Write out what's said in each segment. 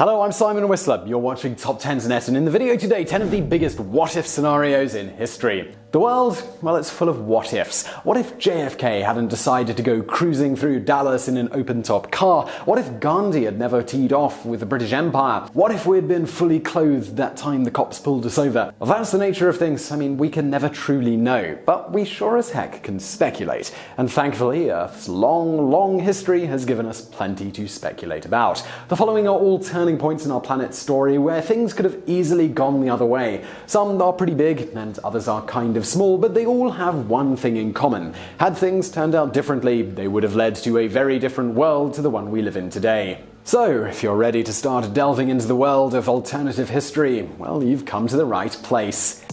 Hello, I'm Simon Whistler. You're watching TopTenzNet, and in the video today, 10 of the biggest what-if scenarios in history. The world, well, it's full of what-ifs. What if JFK hadn't decided to go cruising through Dallas in an open-top car? What if Gandhi had never teed off with the British Empire? What if we'd been fully clothed that time the cops pulled us over? Well, that's the nature of things. I mean, we can never truly know, but we sure as heck can speculate. And thankfully, Earth's long history has given us plenty to speculate about. The following are all turning points in our planet's story where things could have easily gone the other way. Some are pretty big, and others are kind of small, but they all have one thing in common. Had things turned out differently, they would have led to a very different world to the one we live in today. So, if you're ready to start delving into the world of alternative history, well, you've come to the right place.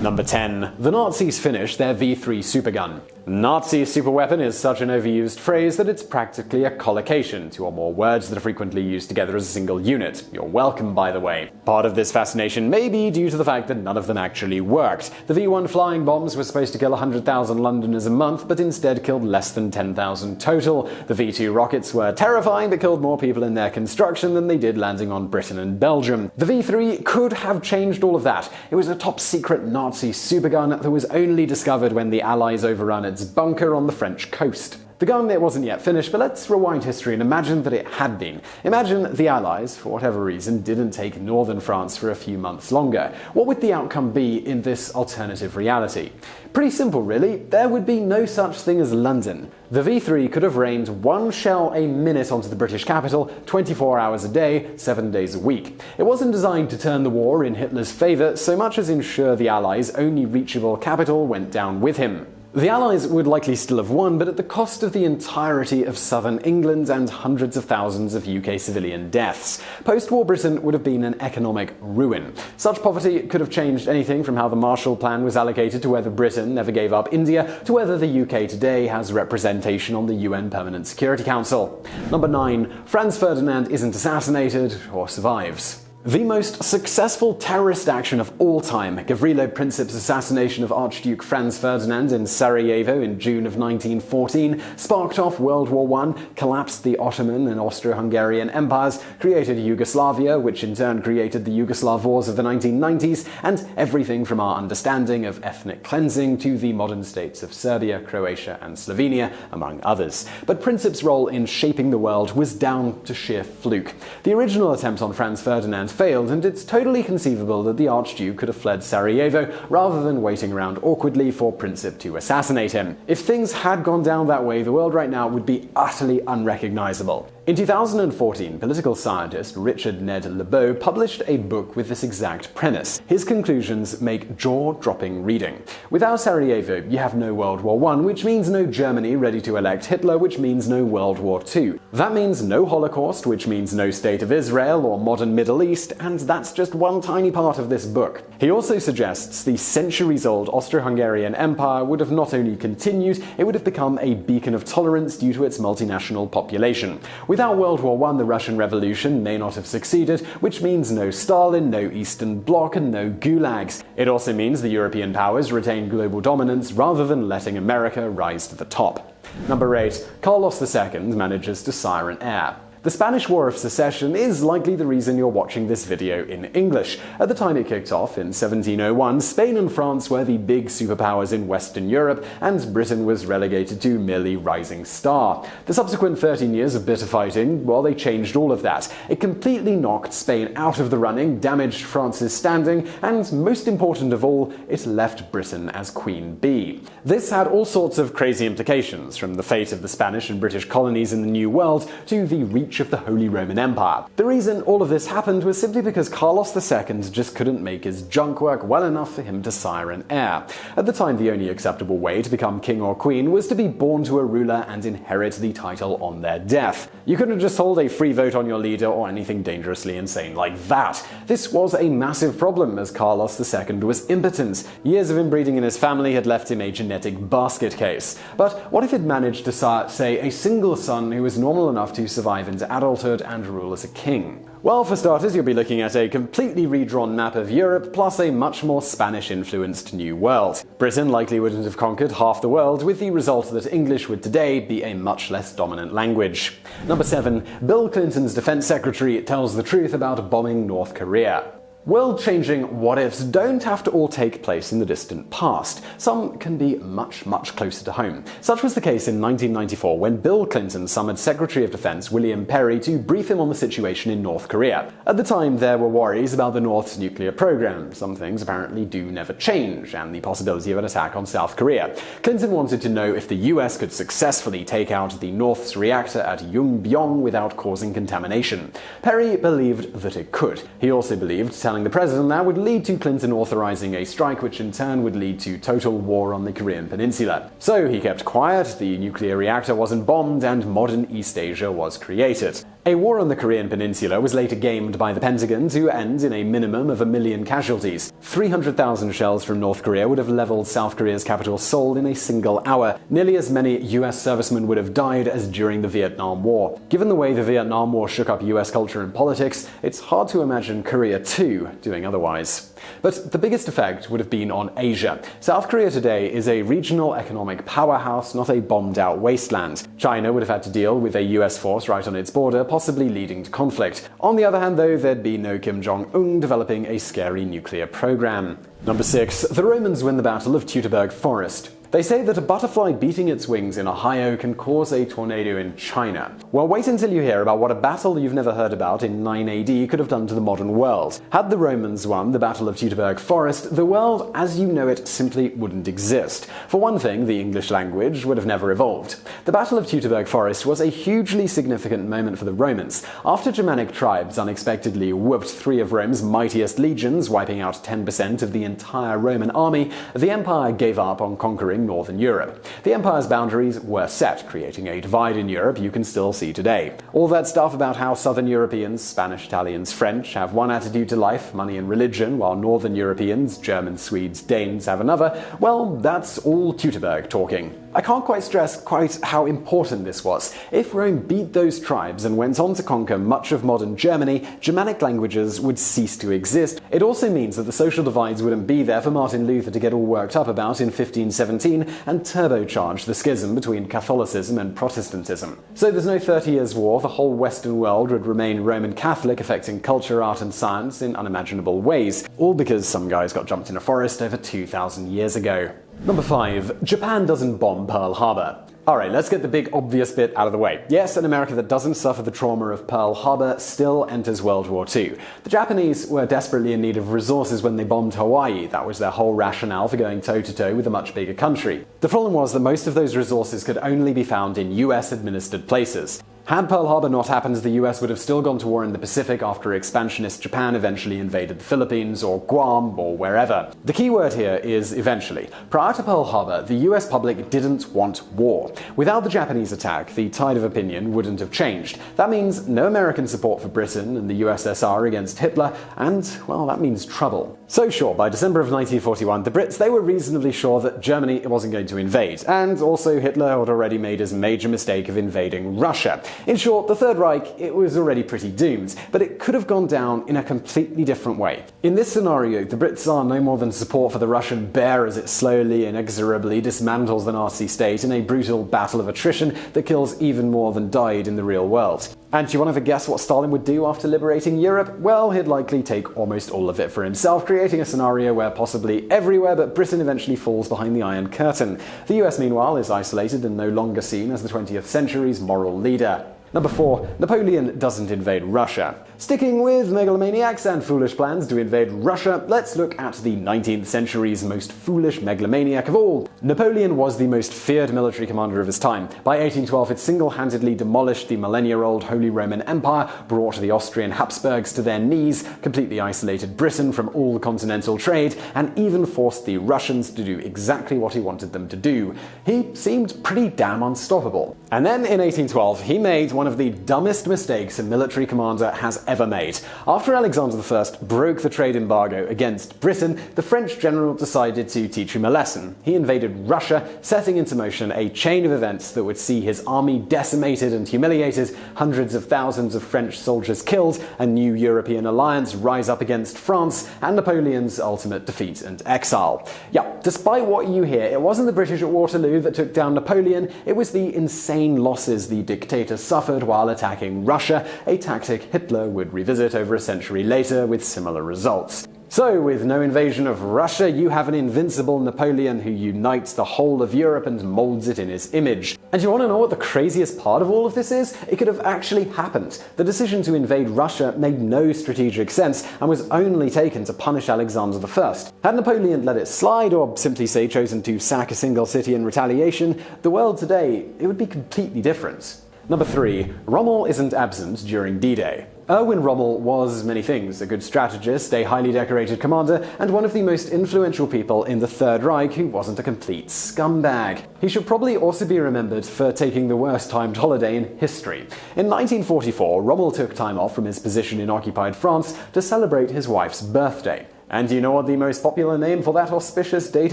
Number 10. The Nazis finished their V3 supergun. Nazi superweapon is such an overused phrase that it's practically a collocation, two or more words that are frequently used together as a single unit. You're welcome, by the way. Part of this fascination may be due to the fact that none of them actually worked. The V1 flying bombs were supposed to kill 100,000 Londoners a month, but instead killed less than 10,000 total. The V2 rockets were terrifying, but killed more people in their construction than they did landing on Britain and Belgium. The V3 could have changed all of that. It was a top-secret Nazi supergun that was only discovered when the Allies overrun its bunker on the French coast. The gun, it wasn't yet finished, but let's rewind history and imagine that it had been. Imagine the Allies, for whatever reason, didn't take northern France for a few months longer. What would the outcome be in this alternative reality? Pretty simple, really. There would be no such thing as London. The V3 could have rained one shell a minute onto the British capital, 24 hours a day, 7 days a week. It wasn't designed to turn the war in Hitler's favor so much as ensure the Allies' only reachable capital went down with him. The Allies would likely still have won, but at the cost of the entirety of southern England and hundreds of thousands of UK civilian deaths. Post-war Britain would have been an economic ruin. Such poverty could have changed anything from how the Marshall Plan was allocated to whether Britain never gave up India to whether the UK today has representation on the UN Permanent Security Council. Number 9. Franz Ferdinand isn't assassinated or survives. The most successful terrorist action of all time, Gavrilo Princip's assassination of Archduke Franz Ferdinand in Sarajevo in June of 1914, sparked off World War I, collapsed the Ottoman and Austro-Hungarian empires, created Yugoslavia, which in turn created the Yugoslav wars of the 1990s, and everything from our understanding of ethnic cleansing to the modern states of Serbia, Croatia, and Slovenia, among others. But Princip's role in shaping the world was down to sheer fluke. The original attempt on Franz Ferdinand failed, and it's totally conceivable that the Archduke could have fled Sarajevo rather than waiting around awkwardly for Princip to assassinate him. If things had gone down that way, the world right now would be utterly unrecognizable. In 2014, political scientist Richard Ned Lebeau published a book with this exact premise. His conclusions make jaw-dropping reading. Without Sarajevo, you have no World War I, which means no Germany ready to elect Hitler, which means no World War II. That means no Holocaust, which means no State of Israel or modern Middle East, and that's just one tiny part of this book. He also suggests the centuries-old Austro-Hungarian Empire would have not only continued, it would have become a beacon of tolerance due to its multinational population. Without World War I, the Russian Revolution may not have succeeded, which means no Stalin, no Eastern Bloc, and no gulags. It also means the European powers retain global dominance rather than letting America rise to the top. Number 8. Carlos II manages to sire an heir. The Spanish War of Secession is likely the reason you're watching this video in English. At the time it kicked off, in 1701, Spain and France were the big superpowers in Western Europe, and Britain was relegated to merely rising star. The subsequent 13 years of bitter fighting, well, they changed all of that. It completely knocked Spain out of the running, damaged France's standing, and most important of all, it left Britain as Queen Bee. This had all sorts of crazy implications, from the fate of the Spanish and British colonies in the New World to the reach of the Holy Roman Empire. The reason all of this happened was simply because Carlos II just couldn't make his junk work well enough for him to sire an heir. At the time, the only acceptable way to become king or queen was to be born to a ruler and inherit the title on their death. You couldn't just hold a free vote on your leader or anything dangerously insane like that. This was a massive problem as Carlos II was impotent. Years of inbreeding in his family had left him a genetic basket case. But what if he'd managed to sire, say, a single son who was normal enough to survive into into adulthood and rule as a king? Well, for starters, you'll be looking at a completely redrawn map of Europe, plus a much more Spanish-influenced New World. Britain likely wouldn't have conquered half the world, with the result that English would today be a much less dominant language. Number 7. Bill Clinton's defense secretary tells the truth about bombing North Korea. World-changing what-ifs don't have to all take place in the distant past. Some can be much, much closer to home. Such was the case in 1994 when Bill Clinton summoned Secretary of Defense William Perry to brief him on the situation in North Korea. At the time, there were worries about the North's nuclear program. Some things apparently do never change, and the possibility of an attack on South Korea. Clinton wanted to know if the US could successfully take out the North's reactor at Yongbyon without causing contamination. Perry believed that it could. He also believed telling the president that would lead to Clinton authorizing a strike, which in turn would lead to total war on the Korean peninsula. So he kept quiet, the nuclear reactor wasn't bombed, and modern East Asia was created. A war on the Korean peninsula was later gamed by the Pentagon to end in a minimum of 1 million casualties. 300,000 shells from North Korea would have leveled South Korea's capital Seoul in a single hour. Nearly as many US servicemen would have died as during the Vietnam War. Given the way the Vietnam War shook up US culture and politics, it's hard to imagine Korea too doing otherwise. But the biggest effect would have been on Asia. South Korea today is a regional economic powerhouse, not a bombed-out wasteland. China would have had to deal with a US force right on its border, possibly leading to conflict. On the other hand, though, there'd be no Kim Jong-un developing a scary nuclear program. Number 6. The Romans win the Battle of Teutoburg Forest. They say that a butterfly beating its wings in Ohio can cause a tornado in China. Well, wait until you hear about what a battle you've never heard about in 9 AD could have done to the modern world. Had the Romans won the Battle of Teutoburg Forest, the world as you know it simply wouldn't exist. For one thing, the English language would have never evolved. The Battle of Teutoburg Forest was a hugely significant moment for the Romans. After Germanic tribes unexpectedly whooped 3 of Rome's mightiest legions, wiping out 10% of the entire Roman army, the empire gave up on conquering Northern Europe. The empire's boundaries were set, creating a divide in Europe you can still see today. All that stuff about how Southern Europeans, Spanish, Italians, French, have one attitude to life, money and religion, while Northern Europeans, Germans, Swedes, Danes have another, well, that's all Teutoburg talking. I can't quite stress quite how important this was. If Rome beat those tribes and went on to conquer much of modern Germany, Germanic languages would cease to exist. It also means that the social divides wouldn't be there for Martin Luther to get all worked up about in 1517 and turbocharge the schism between Catholicism and Protestantism. So there's no 30 Years' War, the whole Western world would remain Roman Catholic, affecting culture, art and science in unimaginable ways, all because some guys got jumped in a forest over 2,000 years ago. Number 5. Japan doesn't bomb Pearl Harbor. Alright, let's get the big obvious bit out of the way. Yes, an America that doesn't suffer the trauma of Pearl Harbor still enters World War II. The Japanese were desperately in need of resources when they bombed Hawaii. That was their whole rationale for going toe-to-toe with a much bigger country. The problem was that most of those resources could only be found in US-administered places. Had Pearl Harbor not happened, the US would have still gone to war in the Pacific after expansionist Japan eventually invaded the Philippines or Guam or wherever. The key word here is eventually. Prior to Pearl Harbor, the US public didn't want war. Without the Japanese attack, the tide of opinion wouldn't have changed. That means no American support for Britain and the USSR against Hitler, and, well, that means trouble. So sure, by December of 1941, the Brits, they were reasonably sure that Germany wasn't going to invade, and also Hitler had already made his major mistake of invading Russia. In short, the Third Reich, it was already pretty doomed, but it could have gone down in a completely different way. In this scenario, the Brits are no more than support for the Russian bear as it slowly, inexorably dismantles the Nazi state in a brutal battle of attrition that kills even more than died in the real world. And do you want to have a guess what Stalin would do after liberating Europe? Well, he'd likely take almost all of it for himself, creating a scenario where possibly everywhere but Britain eventually falls behind the Iron Curtain. The US, meanwhile, is isolated and no longer seen as the 20th century's moral leader. Number 4. Napoleon doesn't invade Russia. Sticking with megalomaniacs and foolish plans to invade Russia, let's look at the 19th century's most foolish megalomaniac of all. Napoleon was the most feared military commander of his time. By 1812, it single-handedly demolished the millennia-old Holy Roman Empire, brought the Austrian Habsburgs to their knees, completely isolated Britain from all continental trade, and even forced the Russians to do exactly what he wanted them to do. He seemed pretty damn unstoppable. And then in 1812, he made one one of the dumbest mistakes a military commander has ever made. After Alexander I broke the trade embargo against Britain, the French general decided to teach him a lesson. He invaded Russia, setting into motion a chain of events that would see his army decimated and humiliated, hundreds of thousands of French soldiers killed, a new European alliance rise up against France, and Napoleon's ultimate defeat and exile. Yeah, despite what you hear, it wasn't the British at Waterloo that took down Napoleon, it was the insane losses the dictator suffered while attacking Russia, a tactic Hitler would revisit over a century later with similar results. So, with no invasion of Russia, you have an invincible Napoleon who unites the whole of Europe and molds it in his image. And you want to know what the craziest part of all of this is? It could have actually happened. The decision to invade Russia made no strategic sense and was only taken to punish Alexander I. Had Napoleon let it slide, or simply say chosen to sack a single city in retaliation, the world today, it would be completely different. Number 3. Rommel isn't absent during D-Day. Erwin Rommel was many things: a good strategist, a highly decorated commander, and one of the most influential people in the Third Reich who wasn't a complete scumbag. He should probably also be remembered for taking the worst timed holiday in history. In 1944, Rommel took time off from his position in occupied France to celebrate his wife's birthday. And do you know what the most popular name for that auspicious date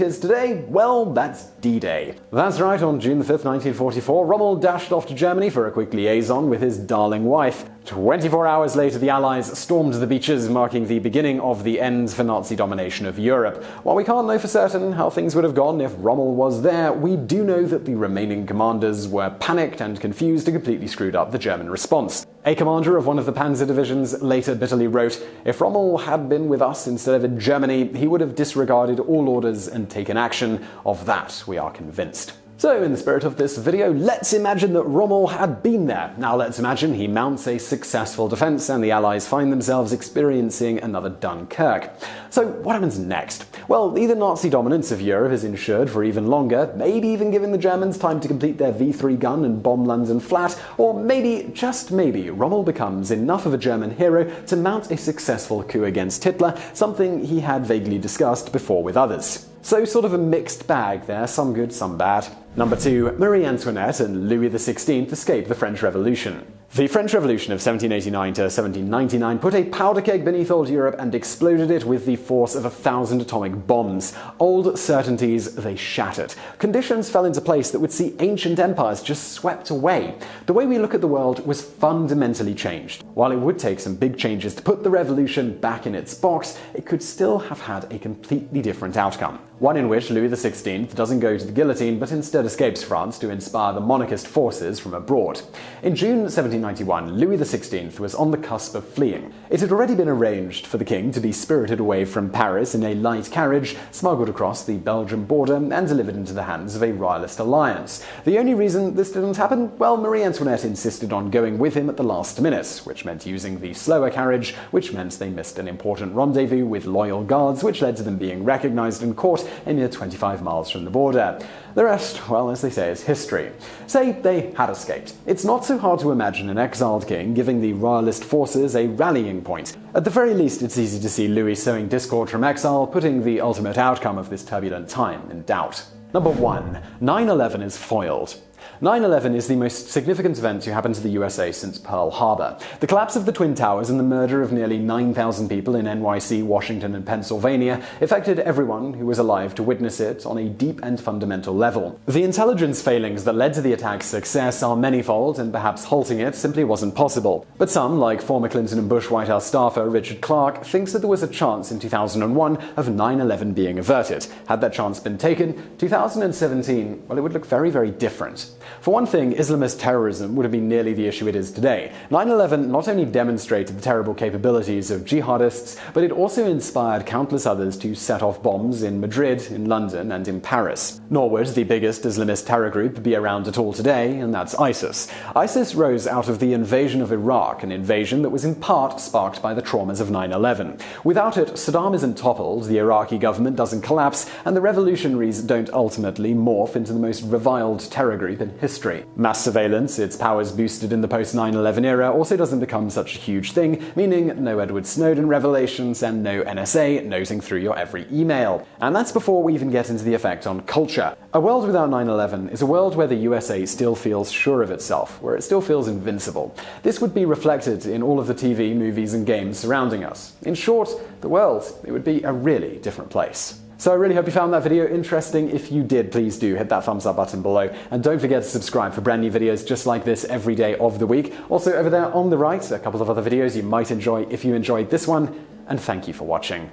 is today? Well, that's D-Day. That's right, on June 5th, 1944, Rommel dashed off to Germany for a quick liaison with his darling wife. 24 hours later, the Allies stormed the beaches, marking the beginning of the end for Nazi domination of Europe. While we can't know for certain how things would have gone if Rommel was there, we do know that the remaining commanders were panicked and confused and completely screwed up the German response. A commander of one of the panzer divisions later bitterly wrote, "If Rommel had been with us instead of in Germany, he would have disregarded all orders and taken action. Of that, we are convinced." So, in the spirit of this video, let's imagine that Rommel had been there. Now let's imagine he mounts a successful defense and the Allies find themselves experiencing another Dunkirk. So what happens next? Well, either Nazi dominance of Europe is ensured for even longer, maybe even giving the Germans time to complete their V3 gun and bomb London flat, or maybe, just maybe, Rommel becomes enough of a German hero to mount a successful coup against Hitler, something he had vaguely discussed before with others. So sort of a mixed bag there, some good, some bad. Number 2. Marie Antoinette and Louis XVI escape the French Revolution. The French Revolution of 1789 to 1799 put a powder keg beneath old Europe and exploded it with the force of 1,000 atomic bombs. Old certainties, they shattered. Conditions fell into place that would see ancient empires just swept away. The way we look at the world was fundamentally changed. While it would take some big changes to put the revolution back in its box, it could still have had a completely different outcome. One in which Louis XVI doesn't go to the guillotine but instead escapes France to inspire the monarchist forces from abroad. In June 1791, Louis XVI was on the cusp of fleeing. It had already been arranged for the king to be spirited away from Paris in a light carriage, smuggled across the Belgian border, and delivered into the hands of a royalist alliance. The only reason this didn't happen? Well, Marie Antoinette insisted on going with him at the last minute, which meant using the slower carriage, which meant they missed an important rendezvous with loyal guards, which led to them being recognized and caught a mere 25 miles from the border. The rest, well, as they say, is history. Say they had escaped. It's not so hard to imagine an exiled king giving the royalist forces a rallying point. At the very least, it's easy to see Louis sowing discord from exile, putting the ultimate outcome of this turbulent time in doubt. Number 1. 9/11 is foiled. 9/11 is the most significant event to happen to the USA since Pearl Harbor. The collapse of the Twin Towers and the murder of nearly 9,000 people in NYC, Washington, and Pennsylvania affected everyone who was alive to witness it on a deep and fundamental level. The intelligence failings that led to the attack's success are manifold, and perhaps halting it simply wasn't possible. But some, like former Clinton and Bush White House staffer Richard Clarke, thinks that there was a chance in 2001 of 9/11 being averted. Had that chance been taken, 2017, well, it would look very, very different. For one thing, Islamist terrorism would have been nearly the issue it is today. 9/11 not only demonstrated the terrible capabilities of jihadists, but it also inspired countless others to set off bombs in Madrid, in London, and in Paris. Nor would the biggest Islamist terror group be around at all today, and that's ISIS. ISIS rose out of the invasion of Iraq, an invasion that was in part sparked by the traumas of 9/11. Without it, Saddam isn't toppled, the Iraqi government doesn't collapse, and the revolutionaries don't ultimately morph into the most reviled terror group in history. Mass surveillance, its powers boosted in the post-9/11 era, also doesn't become such a huge thing, meaning no Edward Snowden revelations and no NSA nosing through your every email. And that's before we even get into the effect on culture. A world without 9/11 is a world where the USA still feels sure of itself, where it still feels invincible. This would be reflected in all of the TV, movies, and games surrounding us. In short, the world, it would be a really different place. So I really hope you found that video interesting. If you did, please do hit that thumbs up button below. And don't forget to subscribe for brand new videos just like this every day of the week. Also over there on the right, a couple of other videos you might enjoy if you enjoyed this one. And thank you for watching.